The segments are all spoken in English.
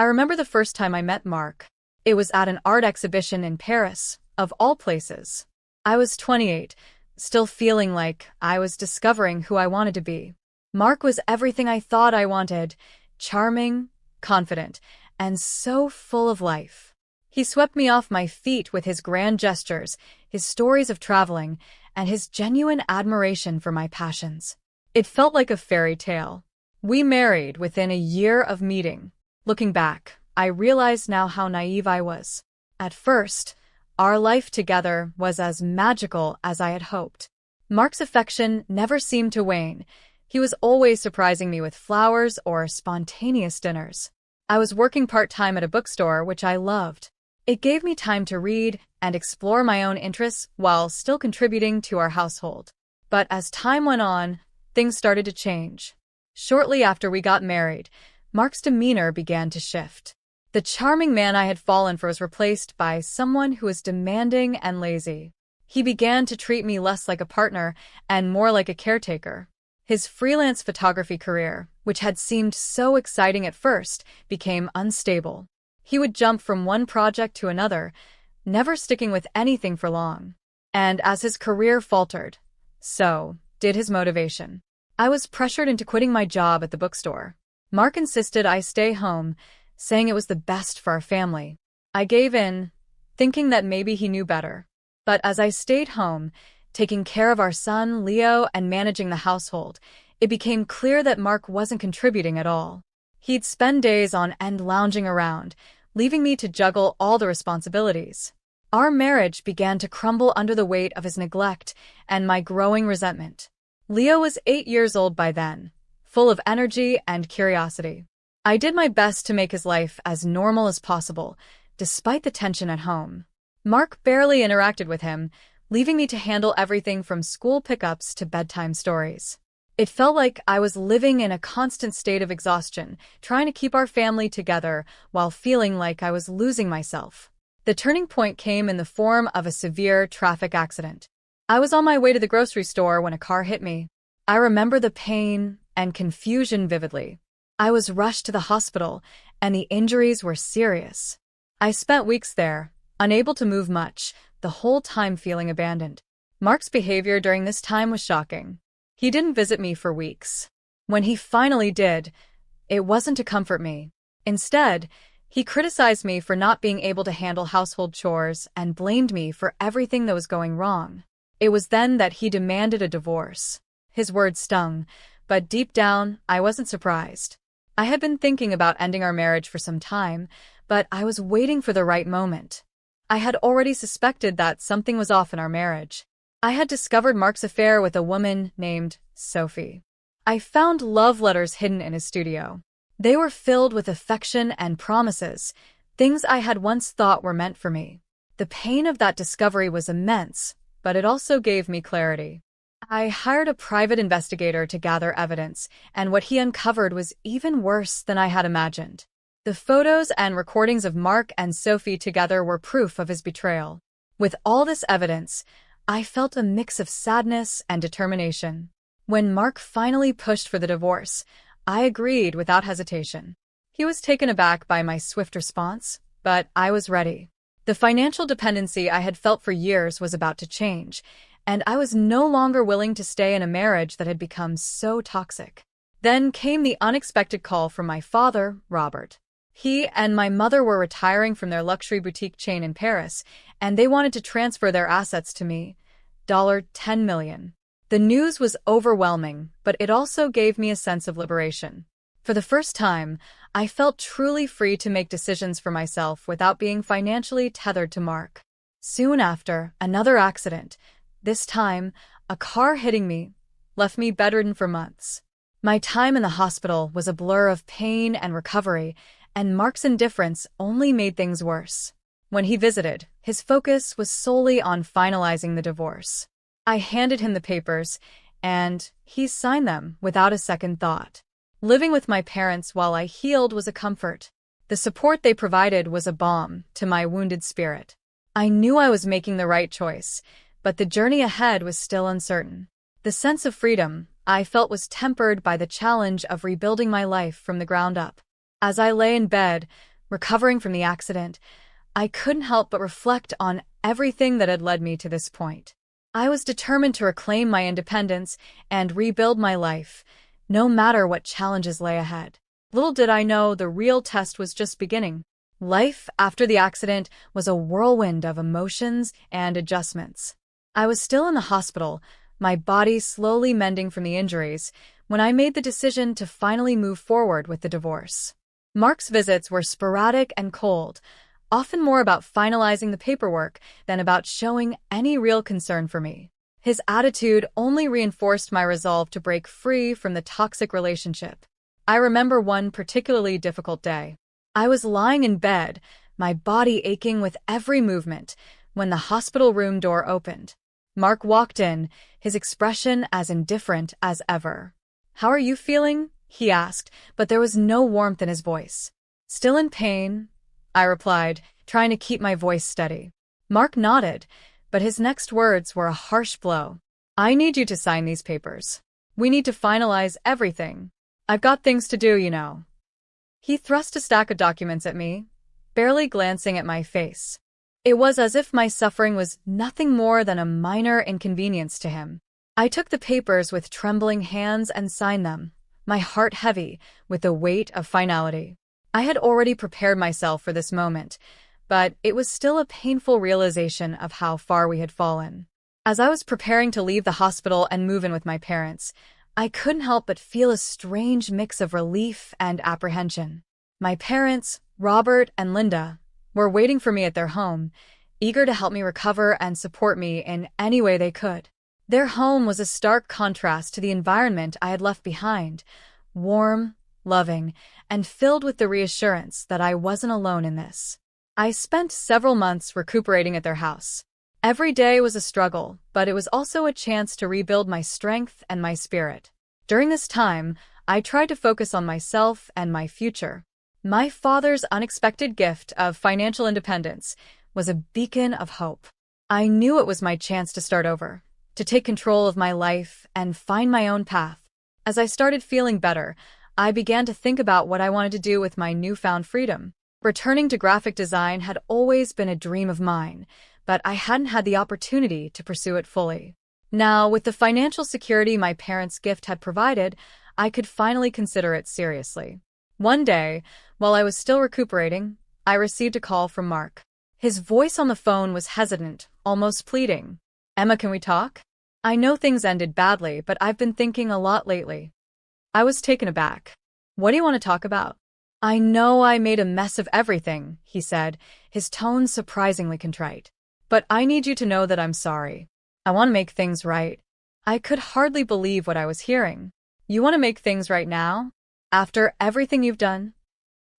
I remember the first time I met Mark. It was at an art exhibition in Paris, of all places. I was 28, still feeling like I was discovering who I wanted to be. Mark was everything I thought I wanted: charming, confident, and so full of life. He swept me off my feet with his grand gestures, his stories of traveling, and his genuine admiration for my passions. It felt like a fairy tale. We married within a year of meeting. Looking back, I realize now how naive I was. At first, our life together was as magical as I had hoped. Mark's affection never seemed to wane. He was always surprising me with flowers or spontaneous dinners. I was working part-time at a bookstore, which I loved. It gave me time to read and explore my own interests while still contributing to our household. But as time went on, things started to change. Shortly after we got married, Mark's demeanor began to shift. The charming man I had fallen for was replaced by someone who was demanding and lazy. He began to treat me less like a partner and more like a caretaker. His freelance photography career, which had seemed so exciting at first, became unstable. He would jump from one project to another, never sticking with anything for long. And as his career faltered, so did his motivation. I was pressured into quitting my job at the bookstore. Mark insisted I stay home, saying it was the best for our family. I gave in, thinking that maybe he knew better. But as I stayed home, taking care of our son, Leo, and managing the household, it became clear that Mark wasn't contributing at all. He'd spend days on end lounging around, leaving me to juggle all the responsibilities. Our marriage began to crumble under the weight of his neglect and my growing resentment. Leo was 8 years old by then, full of energy and curiosity. I did my best to make his life as normal as possible, despite the tension at home. Mark barely interacted with him, leaving me to handle everything from school pickups to bedtime stories. It felt like I was living in a constant state of exhaustion, trying to keep our family together while feeling like I was losing myself. The turning point came in the form of a severe traffic accident. I was on my way to the grocery store when a car hit me. I remember the pain and confusion vividly. I was rushed to the hospital, and the injuries were serious. I spent weeks there, unable to move much, the whole time feeling abandoned. Mark's behavior during this time was shocking. He didn't visit me for weeks. When he finally did, it wasn't to comfort me. Instead, he criticized me for not being able to handle household chores and blamed me for everything that was going wrong. It was then that he demanded a divorce. His words stung, but deep down, I wasn't surprised. I had been thinking about ending our marriage for some time, but I was waiting for the right moment. I had already suspected that something was off in our marriage. I had discovered Mark's affair with a woman named Sophie. I found love letters hidden in his studio. They were filled with affection and promises, things I had once thought were meant for me. The pain of that discovery was immense, but it also gave me clarity. I hired a private investigator to gather evidence, and what he uncovered was even worse than I had imagined. The photos and recordings of Mark and Sophie together were proof of his betrayal. With all this evidence, I felt a mix of sadness and determination. When Mark finally pushed for the divorce, I agreed without hesitation. He was taken aback by my swift response, but I was ready. The financial dependency I had felt for years was about to change, and I was no longer willing to stay in a marriage that had become so toxic. Then came the unexpected call from my father, Robert. He and my mother were retiring from their luxury boutique chain in Paris, and they wanted to transfer their assets to me, $10 million. The news was overwhelming, but it also gave me a sense of liberation. For the first time, I felt truly free to make decisions for myself without being financially tethered to Mark. Soon after, another accident, this time a car hitting me, left me bedridden for months. My time in the hospital was a blur of pain and recovery, and Mark's indifference only made things worse. When he visited, his focus was solely on finalizing the divorce. I handed him the papers, and he signed them without a second thought. Living with my parents while I healed was a comfort. The support they provided was a balm to my wounded spirit. I knew I was making the right choice, but the journey ahead was still uncertain. The sense of freedom I felt was tempered by the challenge of rebuilding my life from the ground up. As I lay in bed, recovering from the accident, I couldn't help but reflect on everything that had led me to this point. I was determined to reclaim my independence and rebuild my life, no matter what challenges lay ahead. Little did I know the real test was just beginning. Life after the accident was a whirlwind of emotions and adjustments. I was still in the hospital, my body slowly mending from the injuries, when I made the decision to finally move forward with the divorce. Mark's visits were sporadic and cold, often more about finalizing the paperwork than about showing any real concern for me. His attitude only reinforced my resolve to break free from the toxic relationship. I remember one particularly difficult day. I was lying in bed, my body aching with every movement, when the hospital room door opened. Mark walked in, his expression as indifferent as ever. "How are you feeling?" he asked, but there was no warmth in his voice. "Still in pain," I replied, trying to keep my voice steady. Mark nodded, but his next words were a harsh blow. "I need you to sign these papers. We need to finalize everything. I've got things to do, you know." He thrust a stack of documents at me, barely glancing at my face. It was as if my suffering was nothing more than a minor inconvenience to him. I took the papers with trembling hands and signed them, my heart heavy with the weight of finality. I had already prepared myself for this moment, but it was still a painful realization of how far we had fallen. As I was preparing to leave the hospital and move in with my parents, I couldn't help but feel a strange mix of relief and apprehension. My parents, Robert and Linda, were waiting for me at their home, eager to help me recover and support me in any way they could. Their home was a stark contrast to the environment I had left behind, warm, loving, and filled with the reassurance that I wasn't alone in this. I spent several months recuperating at their house. Every day was a struggle, but it was also a chance to rebuild my strength and my spirit. During this time, I tried to focus on myself and my future. My father's unexpected gift of financial independence was a beacon of hope. I knew it was my chance to start over, to take control of my life and find my own path. As I started feeling better, I began to think about what I wanted to do with my newfound freedom. Returning to graphic design had always been a dream of mine, but I hadn't had the opportunity to pursue it fully. Now, with the financial security my parents' gift had provided, I could finally consider it seriously. One day, while I was still recuperating, I received a call from Mark. His voice on the phone was hesitant, almost pleading. "Emma, can we talk? I know things ended badly, but I've been thinking a lot lately." I was taken aback. "What do you want to talk about?" "I know I made a mess of everything," he said, his tone surprisingly contrite. "But I need you to know that I'm sorry. I want to make things right." I could hardly believe what I was hearing. "You want to make things right now? After everything you've done?"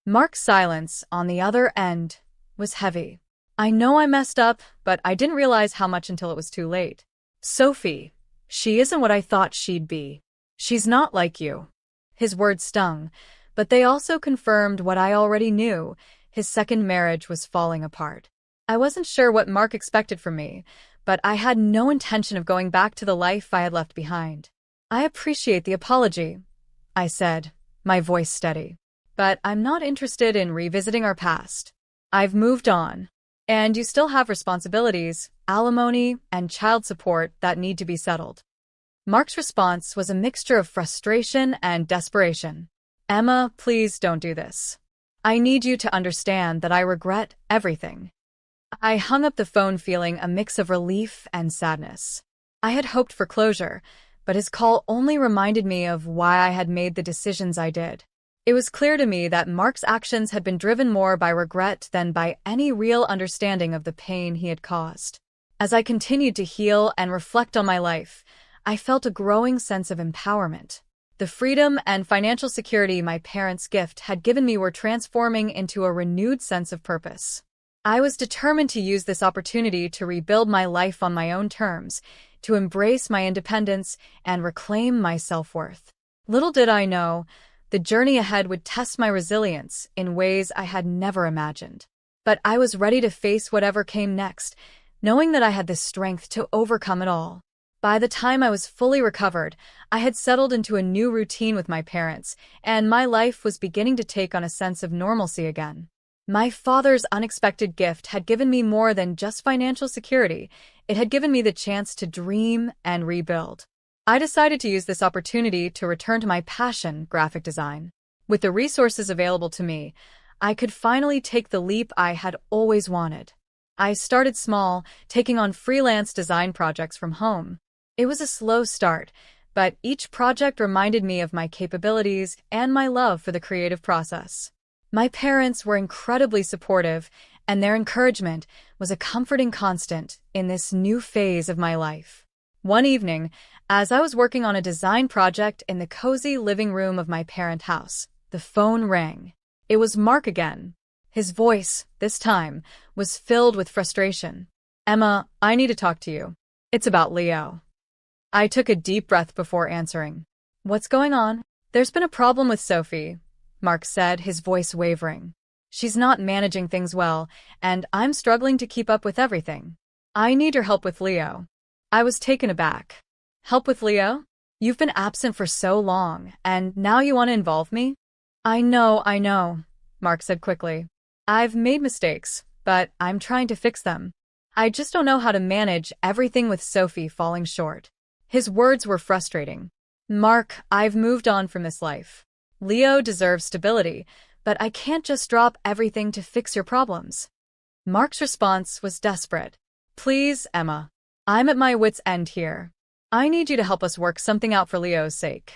Mark's silence, on the other end, was heavy. "I know I messed up, but I didn't realize how much until it was too late. Sophie, she isn't what I thought she'd be. She's not like you." His words stung, but they also confirmed what I already knew. His second marriage was falling apart. I wasn't sure what Mark expected from me, but I had no intention of going back to the life I had left behind. "I appreciate the apology," I said, my voice steady. "But I'm not interested in revisiting our past. I've moved on. And you still have responsibilities, alimony, and child support that need to be settled." Mark's response was a mixture of frustration and desperation. "Emma, please don't do this. I need you to understand that I regret everything." I hung up the phone feeling a mix of relief and sadness. I had hoped for closure, but his call only reminded me of why I had made the decisions I did. It was clear to me that Mark's actions had been driven more by regret than by any real understanding of the pain he had caused. As I continued to heal and reflect on my life, I felt a growing sense of empowerment. The freedom and financial security my parents' gift had given me were transforming into a renewed sense of purpose. I was determined to use this opportunity to rebuild my life on my own terms, to embrace my independence and reclaim my self-worth. Little did I know, the journey ahead would test my resilience in ways I had never imagined. But I was ready to face whatever came next, knowing that I had the strength to overcome it all. By the time I was fully recovered, I had settled into a new routine with my parents, and my life was beginning to take on a sense of normalcy again. My father's unexpected gift had given me more than just financial security. It had given me the chance to dream and rebuild. I decided to use this opportunity to return to my passion, graphic design. With the resources available to me, I could finally take the leap I had always wanted. I started small, taking on freelance design projects from home. It was a slow start, but each project reminded me of my capabilities and my love for the creative process. My parents were incredibly supportive, and their encouragement was a comforting constant in this new phase of my life. One evening, as I was working on a design project in the cozy living room of my parent house, the phone rang. It was Mark again. His voice, this time, was filled with frustration. "Emma, I need to talk to you. It's about Leo." I took a deep breath before answering. "What's going on?" "There's been a problem with Sophie," Mark said, his voice wavering. "She's not managing things well, and I'm struggling to keep up with everything. I need your help with Leo." I was taken aback. "Help with Leo? You've been absent for so long, and now you want to involve me?" I know, Mark said quickly. "I've made mistakes, but I'm trying to fix them. I just don't know how to manage everything with Sophie falling short." His words were frustrating. "Mark, I've moved on from this life. Leo deserves stability, but I can't just drop everything to fix your problems." Mark's response was desperate. "Please, Emma. I'm at my wit's end here. I need you to help us work something out for Leo's sake."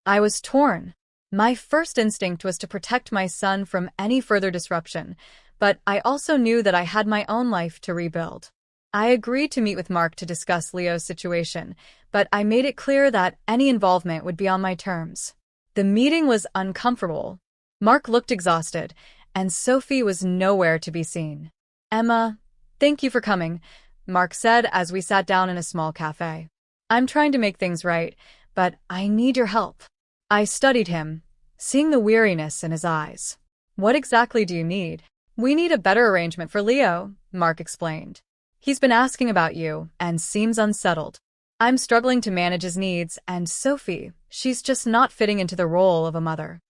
I was torn. My first instinct was to protect my son from any further disruption, but I also knew that I had my own life to rebuild. I agreed to meet with Mark to discuss Leo's situation, but I made it clear that any involvement would be on my terms. The meeting was uncomfortable. Mark looked exhausted, and Sophie was nowhere to be seen. "Emma, thank you for coming," Mark said as we sat down in a small cafe. "I'm trying to make things right, but I need your help." I studied him, seeing the weariness in his eyes. "What exactly do you need?" "We need a better arrangement for Leo," Mark explained. "He's been asking about you and seems unsettled. I'm struggling to manage his needs, and Sophie, she's just not fitting into the role of a mother."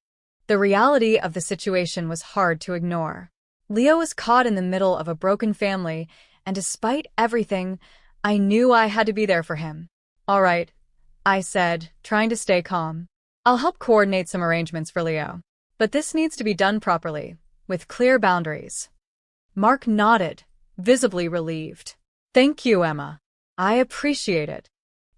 The reality of the situation was hard to ignore. Leo was caught in the middle of a broken family, and despite everything, I knew I had to be there for him. "All right," I said, trying to stay calm. "I'll help coordinate some arrangements for Leo. But this needs to be done properly, with clear boundaries." Mark nodded, visibly relieved. "Thank you, Emma. I appreciate it."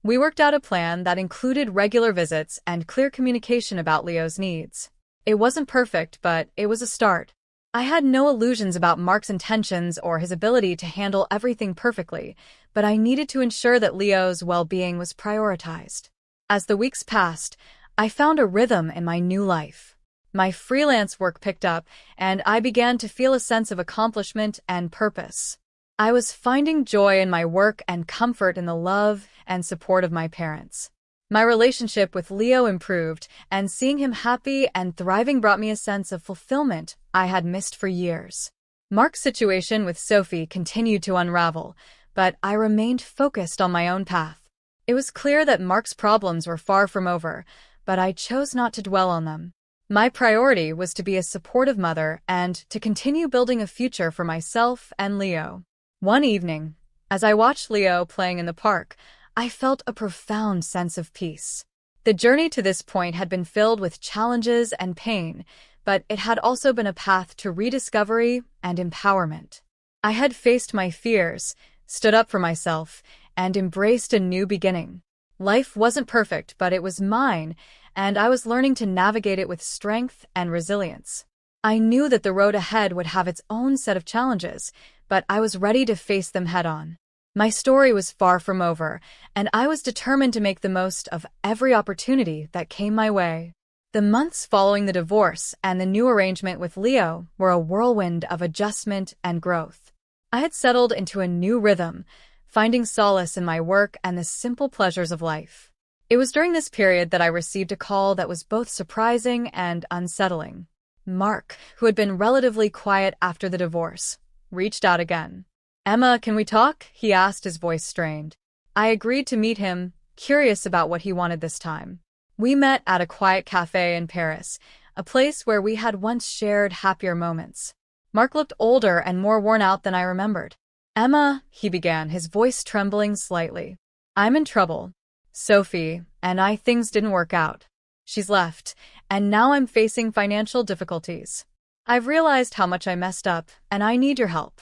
We worked out a plan that included regular visits and clear communication about Leo's needs. It wasn't perfect, but it was a start. I had no illusions about Mark's intentions or his ability to handle everything perfectly, but I needed to ensure that Leo's well-being was prioritized. As the weeks passed, I found a rhythm in my new life. My freelance work picked up, and I began to feel a sense of accomplishment and purpose. I was finding joy in my work and comfort in the love and support of my parents. My relationship with Leo improved, and seeing him happy and thriving brought me a sense of fulfillment I had missed for years. Mark's situation with Sophie continued to unravel, but I remained focused on my own path. It was clear that Mark's problems were far from over, but I chose not to dwell on them. My priority was to be a supportive mother and to continue building a future for myself and Leo. One evening, as I watched Leo playing in the park, I felt a profound sense of peace. The journey to this point had been filled with challenges and pain, but it had also been a path to rediscovery and empowerment. I had faced my fears, stood up for myself, and embraced a new beginning. Life wasn't perfect, but it was mine, and I was learning to navigate it with strength and resilience. I knew that the road ahead would have its own set of challenges, but I was ready to face them head-on. My story was far from over, and I was determined to make the most of every opportunity that came my way. The months following the divorce and the new arrangement with Leo were a whirlwind of adjustment and growth. I had settled into a new rhythm, finding solace in my work and the simple pleasures of life. It was during this period that I received a call that was both surprising and unsettling. Mark, who had been relatively quiet after the divorce, reached out again. "Emma, can we talk?" he asked, his voice strained. I agreed to meet him, curious about what he wanted this time. We met at a quiet cafe in Paris, a place where we had once shared happier moments. Mark looked older and more worn out than I remembered. Emma, he began, his voice trembling slightly. I'm in trouble. Sophie and I, things didn't work out. She's left, and now I'm facing financial difficulties. I've realized how much I messed up, and I need your help.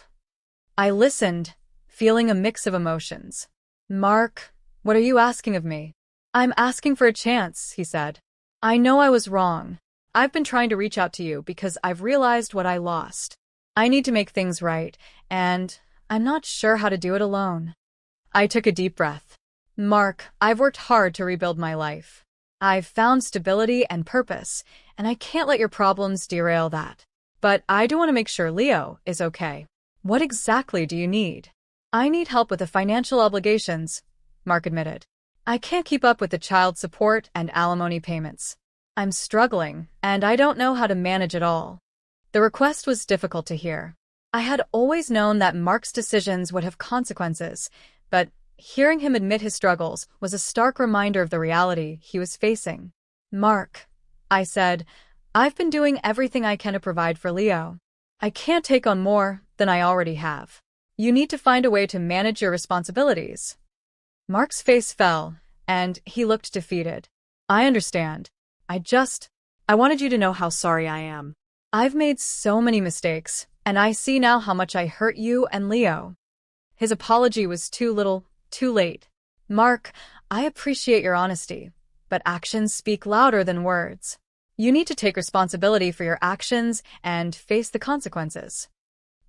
I listened, feeling a mix of emotions. Mark, what are you asking of me? I'm asking for a chance, he said. I know I was wrong. I've been trying to reach out to you because I've realized what I lost. I need to make things right, and I'm not sure how to do it alone. I took a deep breath. Mark, I've worked hard to rebuild my life. I've found stability and purpose, and I can't let your problems derail that. But I do want to make sure Leo is okay. What exactly do you need? I need help with the financial obligations, Mark admitted. I can't keep up with the child support and alimony payments. I'm struggling, and I don't know how to manage it all. The request was difficult to hear. I had always known that Mark's decisions would have consequences, but hearing him admit his struggles was a stark reminder of the reality he was facing. Mark, I said, I've been doing everything I can to provide for Leo. I can't take on more than I already have. You need to find a way to manage your responsibilities. Mark's face fell, and he looked defeated. I understand. I wanted you to know how sorry I am. I've made so many mistakes, and I see now how much I hurt you and Leo. His apology was too little, too late. Mark, I appreciate your honesty, but actions speak louder than words. You need to take responsibility for your actions and face the consequences.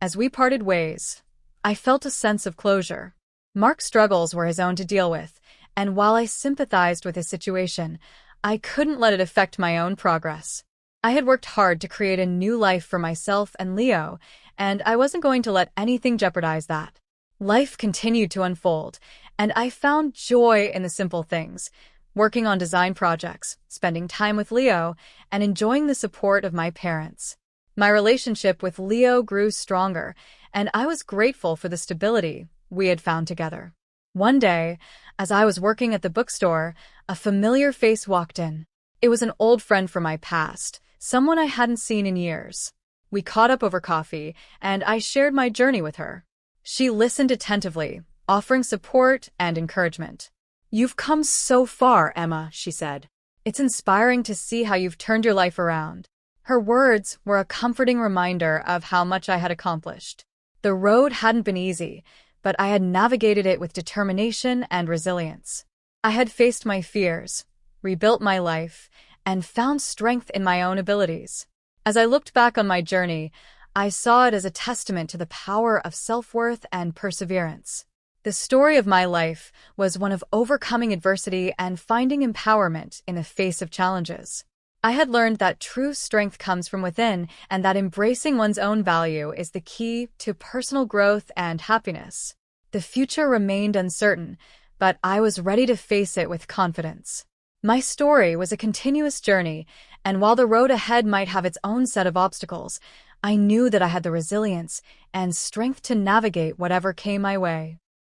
As we parted ways, I felt a sense of closure. Mark's struggles were his own to deal with, and while I sympathized with his situation, I couldn't let it affect my own progress. I had worked hard to create a new life for myself and Leo, and I wasn't going to let anything jeopardize that. Life continued to unfold, and I found joy in the simple things, working on design projects, spending time with Leo, and enjoying the support of my parents. My relationship with Leo grew stronger, and I was grateful for the stability we had found together. One day, as I was working at the bookstore, a familiar face walked in. It was an old friend from my past, someone I hadn't seen in years. We caught up over coffee, and I shared my journey with her. She listened attentively, offering support and encouragement. You've come so far, Emma, she said. It's inspiring to see how you've turned your life around. Her words were a comforting reminder of how much I had accomplished. The road hadn't been easy, but I had navigated it with determination and resilience. I had faced my fears, rebuilt my life, and found strength in my own abilities. As I looked back on my journey, I saw it as a testament to the power of self-worth and perseverance. The story of my life was one of overcoming adversity and finding empowerment in the face of challenges. I had learned that true strength comes from within and that embracing one's own value is the key to personal growth and happiness. The future remained uncertain, but I was ready to face it with confidence. My story was a continuous journey, and while the road ahead might have its own set of obstacles, I knew that I had the resilience and strength to navigate whatever came my way.